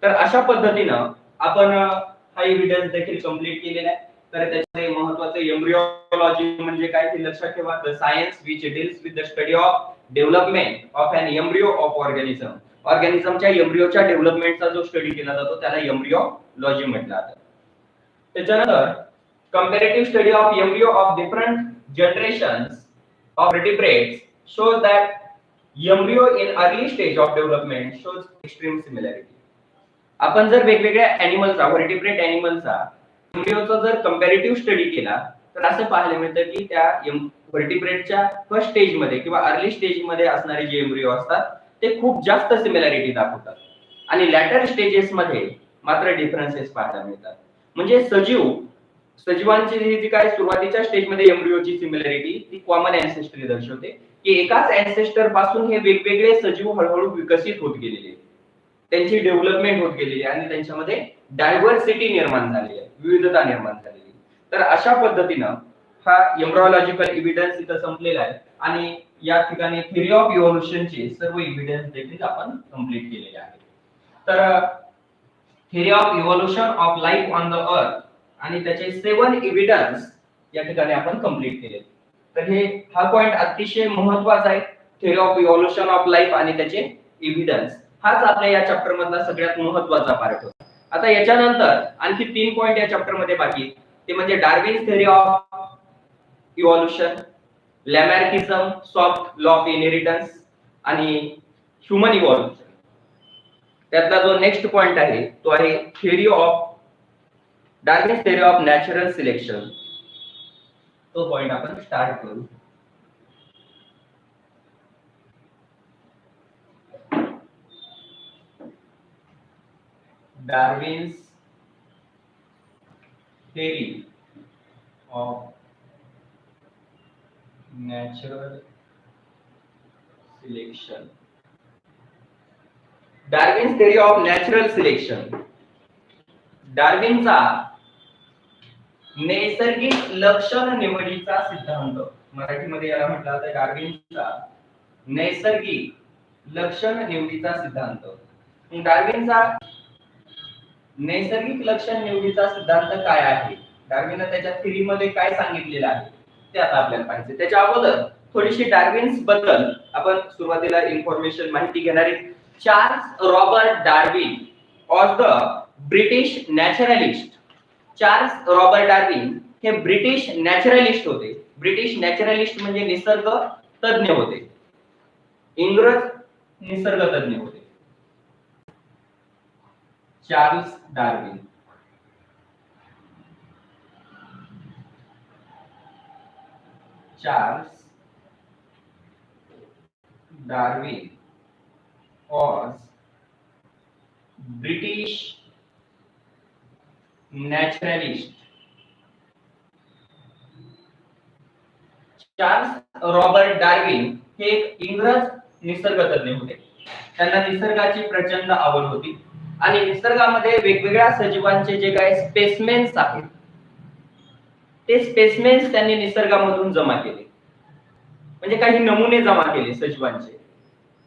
तर अशा पद्धतीनं आपण हा एव्हिडन्स देखील कंप्लीट केलेला आहे. तर त्याच्यामध्ये महत्त्वाचं एम्ब्रियोलॉजी म्हणजे काय ते लक्षात ठेवा. The science which deals with the study of development of an embryo of organism. ऑर्गॅनिझमच्या एम्ब्रियोच्या डेव्हलपमेंटचा जो स्टडी केला जातो त्याला एम्ब्रियोलॉजी म्हटलं जातं. त्याच्यानंतर comparative study of embryo of different generations of vertebrates shows that embryo in early stage of development shows extreme similarity. आपण जर वेगवेगळ्या एनिमलचा, व्हर्टिब्रेट एनिमलचा एम्ब्रियोचा जर कंपॅरेटिव्ह स्टडी केला तर असं पाहायला मिळतं की त्या व्हर्टिब्रेटच्या फर्स्ट स्टेज मध्ये किंवा अर्ली स्टेज मध्ये असणारे जे एम्ब्रियो असतात ते खूप जास्त सिमिलॅरिटी दाखवतात आणि लॅटर स्टेजेस मध्ये मात्र डिफरन्सेस पाहायला मिळतात. म्हणजे सजीवांची जी काय सुरुवातीच्या स्टेजमध्ये एम्ब्रियोची सिमिलॅरिटी ती कॉमन एन्सेस्ट्री दर्शवते की एकाच एन्सेस्टर पासून हे वेगवेगळे सजीव हळूहळू विकसित होत गेलेले, त्यांची डेव्हलपमेंट होत गेलेली आणि त्यांच्यामध्ये डायव्हर्सिटी निर्माण झाली आहे, विविधता निर्माण झालेली. तर अशा पद्धतीनं हा एम्ब्रियोलॉजिकल एव्हिडन्स इथं संपलेला आहे आणि या ठिकाणी थिअरी ऑफ इव्होल्यूशनचे सर्व एव्हिडन्स देखील आपण कंप्लीट केलेले आहेत. तर theory of evolution of life on the अर्थ आणि त्याचे 7 एव्हिडन्स या ठिकाणी आपण कंप्लीट केले. तर हे हा पॉइंट अतिशय महत्त्वाचा आहे, theory of evolution of life आणि त्याचे एव्हिडन्स. हाच आपल्या या चॅप्टर मधला सगळ्यात महत्त्वाचा पार्ट होता. आता याच्यानंतर आणखी 3 पॉइंट या चॅप्टर मध्ये बाकी, ते म्हणजे Darwin's theory of evolution, Lamarckism, soft law of inheritance आणि ह्यूमन इव्होल्यूशन. त्यातला जो नेक्स्ट पॉइंट आहे तो आहे theory of Darwin's theory of natural selection. तो पॉइंट आपण स्टार्ट करू. Darwin's theory of natural selection. Darwin's theory of natural selection. डार्विनचा नैसर्गिक लक्षण निवडीचा सिद्धांत, मराठीमध्ये याला म्हटलं जातं डार्विनचा नैसर्गिक लक्षण निवडीचा सिद्धांत. डार्विनचा नैसर्गिक लक्षण निवडीचा सिद्धांत काय आहे, डार्विनने त्याच्या थिअरीमध्ये काय सांगितलेलं आहे ते आता आपल्याला पाहिजे. त्याच्या अगोदर थोडीशी डार्विन्स बद्दल आपण सुरुवातीला इन्फॉर्मेशन माहिती घेणार आहे. Charles Robert Darwin was the British naturalist. Charles Robert Darwin हे ब्रिटिश नॅचरलिस्ट होते. ब्रिटिश नॅचरलिस्ट म्हणजे निसर्ग तज्ञ होते, इंग्रज निसर्ग तज्ञ होते. Charles Darwin Charles Darwin was British naturalist. Charles Robert Darwin हे एक इंग्रज निसर्गतज्ञ होते. त्यांना निसर्गाची प्रचंड आवड होती आणि निसर्गामध्ये वेगवेगळ्या सजीवांचे जे काही स्पेसिमेन्स आहेत ते स्पेसिमेन्स त्यांनी निसर्गामधून जमा केले, म्हणजे काही नमुने जमा केले सजीवांचे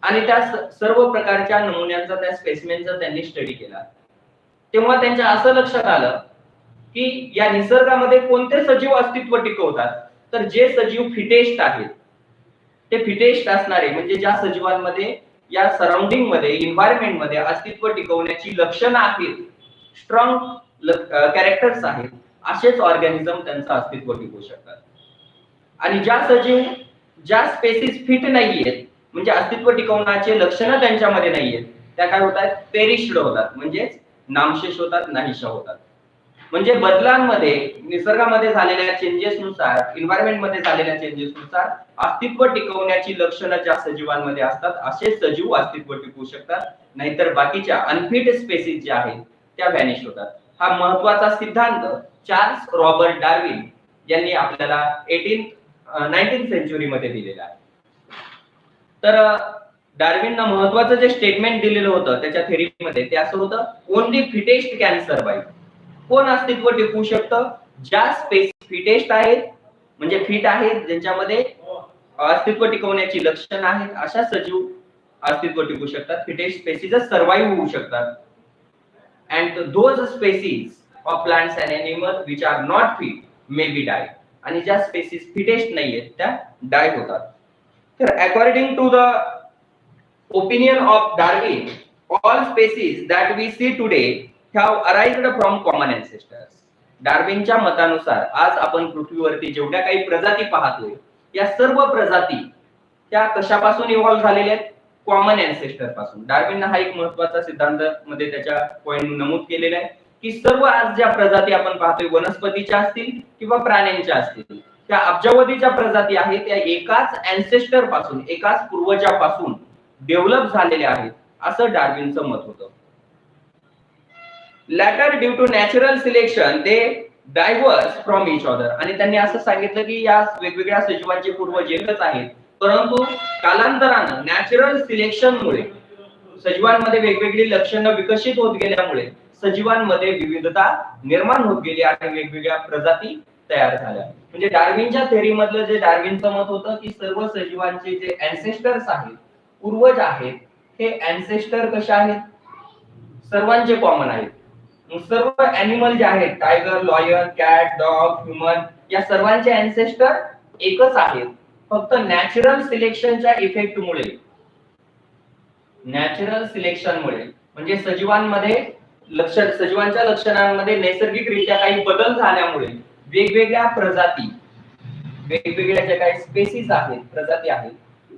आणि त्या सर्व प्रकारच्या नमुन्यांचा, त्या स्पेसिमेनचा त्यांनी स्टडी केला. तेव्हा त्यांच्या असं लक्षात आलं की या निसर्गामध्ये कोणते सजीव अस्तित्व टिकवतात, तर जे सजीव फिटेस्ट आहेत ते फिटेस्ट असणारे म्हणजे ज्या सजीवांमध्ये या सराउंडिंग मध्ये एन्व्हायरमेंट मध्ये अस्तित्व टिकवण्याची लक्षणं आहेत, स्ट्रॉंग कॅरेक्टर्स आहेत, असेच ऑर्गॅनिझम त्यांचं अस्तित्व टिकवू शकतात. आणि ज्या स्पेसिस फिट नाहीयेत म्हणजे अस्तित्व टिकवण्याचे लक्षणं त्यांच्यामध्ये नाहीयेत, त्या काय होतात, पेरिश्ड होतात, म्हणजे नामशेष होतात, नाहीशा होतात. म्हणजे बदलांमध्ये निसर्गामध्ये झालेल्या चेंजेसनुसार, एन्व्हायरमेंटमध्ये झालेल्या चेंजेसनुसार अस्तित्व टिकवण्याची लक्षणं ज्या सजीवांमध्ये असतात असे सजीव अस्तित्व टिकवू शकतात, नाहीतर बाकीच्या अनफिट स्पेसिस ज्या आहेत त्या व्हॅनिश होतात. हा महत्त्वाचा सिद्धांत चार्ल्स रॉबर्ट डार्विन यांनी आपल्याला 19th सेंचुरी मध्ये दिलेला आहे. तर डार्विननं महत्त्वाचं जे स्टेटमेंट दिलेलं होतं त्याच्या थेरीमध्ये ते असं होतं, ओनली फिटेस्ट कॅन सर्वाइव्ह. कोण अस्तित्व टिकवू शकतं, ज्या स्पेसिस फिटेस्ट आहेत म्हणजे फिट आहेत, ज्यांच्यामध्ये अस्तित्व टिकवण्याची लक्षणं आहेत, अशा सजीव अस्तित्व टिकवू शकतात, फिटेस्ट स्पेसिस सर्वाइव्ह होऊ शकतात. And those species of plants and animal which are not fit may be die. आणि ज्या स्पेसिस फिटेस्ट नाहीयेत त्या डाय होतात. तर according to the opinion of Darwin, all species that we see today have arised from common ancestors. डार्विनच्या मतानुसार आज आपण पृथ्वीवरती जेवढ्या काही प्रजाती पाहतोय या सर्व प्रजाती त्या कशापासून इव्हॉल्व झालेल्या आहेत, कॉमन अँसेस्टर पासून. डार्विन हा एक महत्त्वाचा सिद्धांत मध्ये त्याच्या पॉइंट नमूद केलेला आहे की सर्व आज ज्या प्रजाती आपण पाहतोय वनस्पतीच्या असतील किंवा प्राण्यांच्या असतील, त्या अब्जावधीच्या प्रजाती आहेत त्या एकाच अँसेस्टर पासून, एकाच पूर्वजापासून डेव्हलप झालेल्या आहेत, असं डार्विनचं मत होतं. Later due to natural selection they diverge from each other. आणि त्यांनी असं सांगितलं की या वेगवेगळ्या सजीवांचे पूर्वज एकच आहेत, परंतु कालांतरानं नॅचरल सिलेक्शनमुळे सजीवांमध्ये वेगवेगळी लक्षणं विकसित होत गेल्यामुळे सजीवांमध्ये विविधता निर्माण होत गेली आणि वेगवेगळ्या प्रजाती तयार झाल्या. म्हणजे डार्विनच्या थेरी मधलं जे डार्विनचं मत होतं की सर्व सजीवांचे जे अँसेस्टर्स आहेत, पूर्वज आहेत, हे अँसेस्टर कशा आहेत, सर्वांचे कॉमन आहेत. सर्व एनिमल जे आहेत, tiger, lion, cat, dog, human, या सर्वांचे अँसेस्टर एकच आहेत. फक्त नॅचरल सिलेक्शनच्या इफेक्टमुळे, नॅचरल सिलेक्शनमुळे म्हणजे सजीवांच्या लक्षणांमध्ये नैसर्गिकरित्या काही बदल झाल्यामुळे वेगवेगळ्या प्रजाती, वेगवेगळ्या ज्या काही स्पेसिस आहेत, प्रजाती आहेत,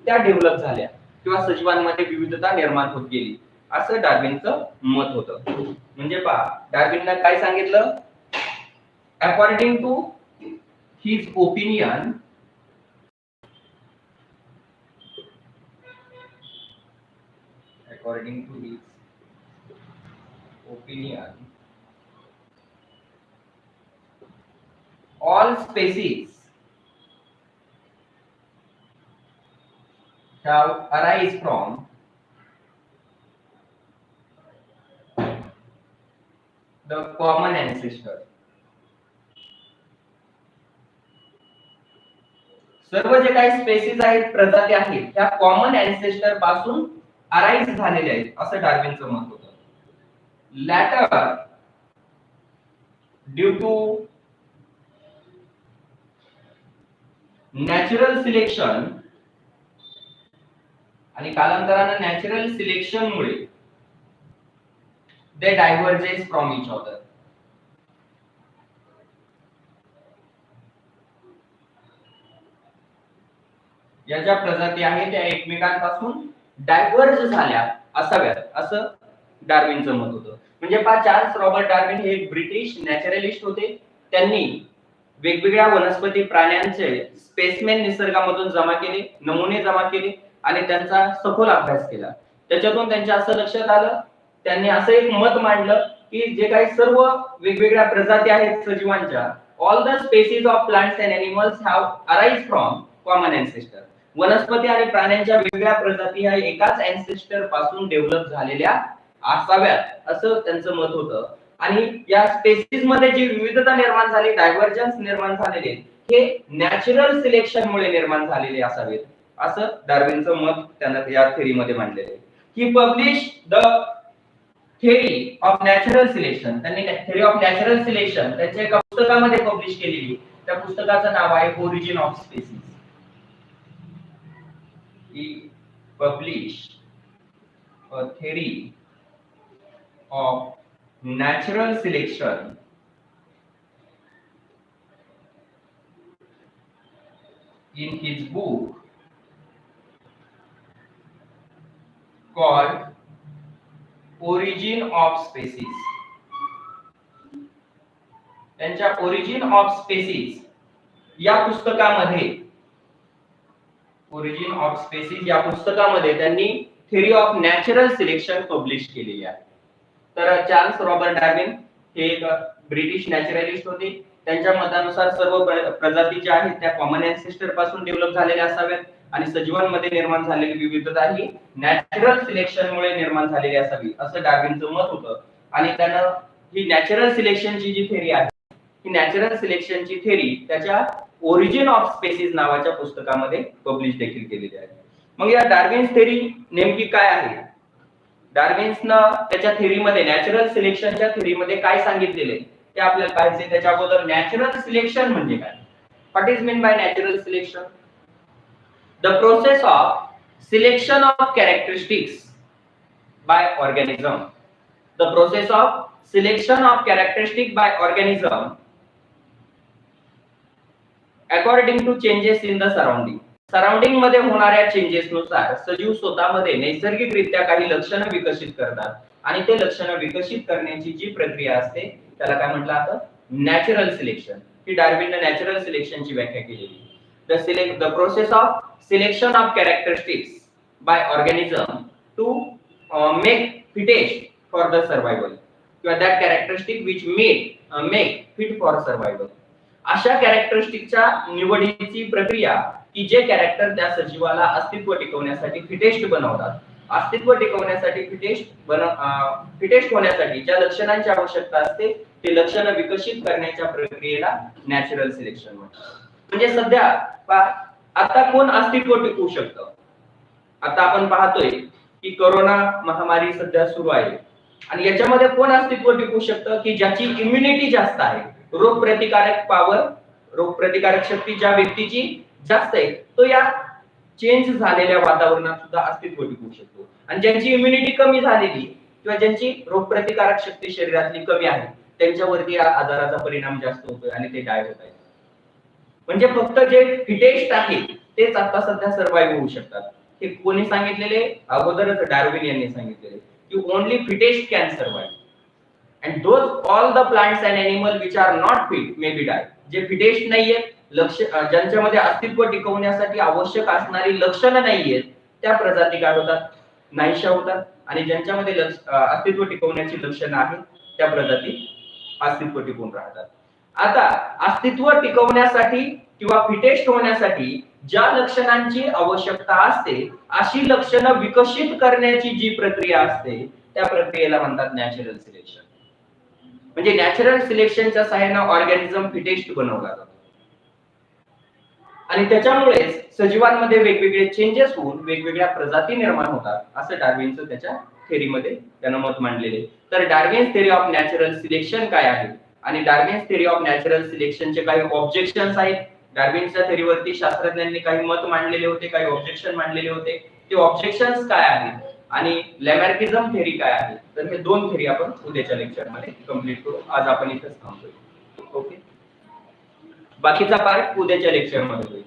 त्या डेव्हलप झाल्या किंवा सजीवांमध्ये विविधता निर्माण होत गेली, असं डार्विनचं मत होतं. म्हणजे पहा, डार्विनने काय सांगितलं, according to his opinion, according to his opinion, all species have arise from the common ancestor. सर्व जे काही स्पेसिस आहेत, प्रजाती आहेत, त्या कॉमन अँसेस्टर पासून अराइज झालेले आहेत, असं डार्विनचं मत होतं. Later due to natural selection, आणि कालांतरानं नॅचरल सिलेक्शन मुळे दे डायव्हर्जेस फ्रॉम इच अदर. या ज्या प्रजाती आहेत त्या एकमेकांपासून डायव्हर्ज झाल्या असाव्यात, असं डार्विनचं मत होतं. म्हणजे चार्ल्स रॉबर्ट डार्विन हे एक ब्रिटिश नॅचरलिस्ट होते. त्यांनी वेगवेगळ्या वनस्पती प्राण्यांचे स्पेसमेन निसर्गामधून जमा केले, नमुने जमा केले आणि त्यांचा सखोल अभ्यास केला. त्याच्यातून त्यांच्या असं लक्षात आलं, त्यांनी असं एक मत मांडलं की जे काही सर्व वेगवेगळ्या प्रजाती आहेत सजीवांच्या, all the species of plants and animals have arise from common ancestor. वनस्पती आणि प्राण्यांच्या वेगवेगळ्या प्रजाती ह्या एकाच अँसेस्टर पासून डेव्हलप झालेल्या असाव्यात, असं त्यांचं मत होतं. आणि या स्पेसिस मध्ये जी विविधता निर्माण झाली, डायव्हर्जन्स निर्माण झालेले, हे नॅचरल सिलेक्शन मुळे निर्माण झालेले असावेत, असं डार्विनचं मत त्यांना या थेरीमध्ये मांडलेलं आहे. He publish the theory of natural selection, त्यांनी थेरी ऑफ नॅचरल सिलेक्शन त्यांच्या एका पुस्तकामध्ये पब्लिश केलेली. त्या पुस्तकाचं नाव आहे origin of species. He publish a theory of natural selection in his book called Origin of Species. त्यांच्या ओरिजिन ऑफ स्पेसीज या पुस्तकामध्ये, ओरिजिन ऑफ स्पेसीज या पुस्तकामध्ये त्यांनी theory of natural selection publish केलेली आहे. तर चार्ल्स रॉबर्ट डार्विन हे एक ब्रिटिश नॅचरलिस्ट होते. त्यांच्या मतानुसार सर्व प्रजाती ज्या आहेत त्या कॉमन एन्सेस्टर पासून डेव्हलप झालेल्या असाव्यात आणि सजीवांमध्ये निर्माण झालेली विविधता ही नॅचरल सिलेक्शन मुळे निर्माण झालेली असावी, असं डार्विनचं मत होतं. आणि त्यानं ही नॅचरल सिलेक्शनची जी थेरी आहे, ही नॅचरल सिलेक्शनची थेरी त्याच्या ओरिजिन ऑफ स्पेसीज नावाच्या पुस्तकामध्ये पब्लिश देखील केलेली आहे. मग या डार्विन्स थेरी नेमकी काय आहे? डार्विन्सनं त्याच्या थेरीमध्ये, नॅचरल सिलेक्शनच्या थेरीमध्ये काय सांगितलेले ते आपल्याला पाहायचे. त्याच्या अगोदर नॅचरल सिलेक्शन म्हणजे काय? What is mean by natural selection? The process of selection of characteristics by organism. The process of selection of characteristic by organism according to changes in the surrounding. Surrounding मध्ये होणाऱ्या changes नुसार सजीव स्वतःमध्ये नैसर्गिकरित्या काही लक्षणं विकसित करतात आणि ते लक्षणं विकसित करण्याची जी प्रक्रिया असते त्याला काय म्हटलं जातं? Natural selection. ही डार्विनने नॅचरल सिलेक्शनची व्याख्या केलेली. The process of selection of characteristics by organism to make fittest for the survival किंवा that characteristic which make fit for survival. अशा कॅरेक्टरिस्टिकच्या निवडीची प्रक्रिया की जे कॅरेक्टर त्या सजीवाला अस्तित्व टिकवण्यासाठी फिटेस्ट बनवतात. अस्तित्व टिकवण्यासाठी फिटेस्ट होण्यासाठी ज्या लक्षणांची आवश्यकता असते ते लक्षण विकसित करण्याच्या प्रक्रियेला नॅचरल सिलेक्शन म्हणतात. म्हणजे सध्या आता कोण अस्तित्व टिकवू शकतं? आता आपण पाहतोय की कोरोना महामारी सध्या सुरू आहे आणि याच्यामध्ये कोण अस्तित्व टिकवू शकतं? की ज्याची इम्युनिटी जास्त आहे, रोगप्रतिकारक पॉवर, रोगप्रतिकारक शक्ती ज्या व्यक्तीची जास्त आहे तो या चेंज झालेल्या वातावरणात सुद्धा अस्तित्व टिकवू शकतो. आणि ज्यांची इम्युनिटी कमी झालेली किंवा ज्यांची रोगप्रतिकारक शक्ती शरीरातली कमी आहे त्यांच्यावरती या आजाराचा परिणाम जास्त होतोय आणि ते डाय होत आहेत. म्हणजे फक्त जे फिटेस्ट आहेत तेच आता सध्या सर्व्हाइव्ह होऊ शकतात. हे कोणी सांगितलेले? अगोदरच डार्विन यांनी सांगितलेले की only fittest can survive and those all the plants and animal which are not fit may be die. जे फिटेस्ट नाहीये, ज्यांच्यामध्ये अस्तित्व टिकवण्यासाठी आवश्यक असणारी लक्षणं नाहीयेत त्या प्रजाती काय होतात? नाहीशा होतात. आणि ज्यांच्यामध्ये अस्तित्व टिकवण्याची लक्षणं आहेत त्या प्रजाती अस्तित्व टिकवून राहतात. आता अस्तित्व टिकवण्यासाठी किंवा फिटेस्ट होण्यासाठी ज्या लक्षणांची आवश्यकता असते अशी लक्षणं विकसित करण्याची जी प्रक्रिया असते त्या प्रक्रियेला म्हणतात नॅचरल सिलेक्शन. म्हणजे नॅचरल सिलेक्शनच्या सहाय्याने ऑर्गॅनिझम फिटेस्ट बनवला जातो आणि त्याच्यामुळे सजीवांमध्ये वेगवेगळे चेंजेस होऊन वेगवेगळ्या प्रजाती निर्माण होतात, असं डार्विनचं त्याच्या थेरीमध्ये त्यानं मत मांडलेले. तर Darwin's theory of natural selection काय आहे आणि डार्विन्स थेरी ऑफ नॅचरल सिलेक्शनचे काही ऑब्जेक्शन्स आहेत. डार्विनच्या थेरीवरती शास्त्रज्ञांनी काही मत मांडलेले होते, काही ऑब्जेक्शन मांडलेले होते. ते ऑब्जेक्शन्स काय आहेत आणि लॅमार्किझम थेरी काय आहे, तर हे दोन थेरी आपण उद्याच्या लेक्चर मध्ये कंप्लीट करू. आज आपण इथेच थांबतोय. ओके, बाकीचा पार्ट उद्याच्या लेक्चर मध्ये होईल.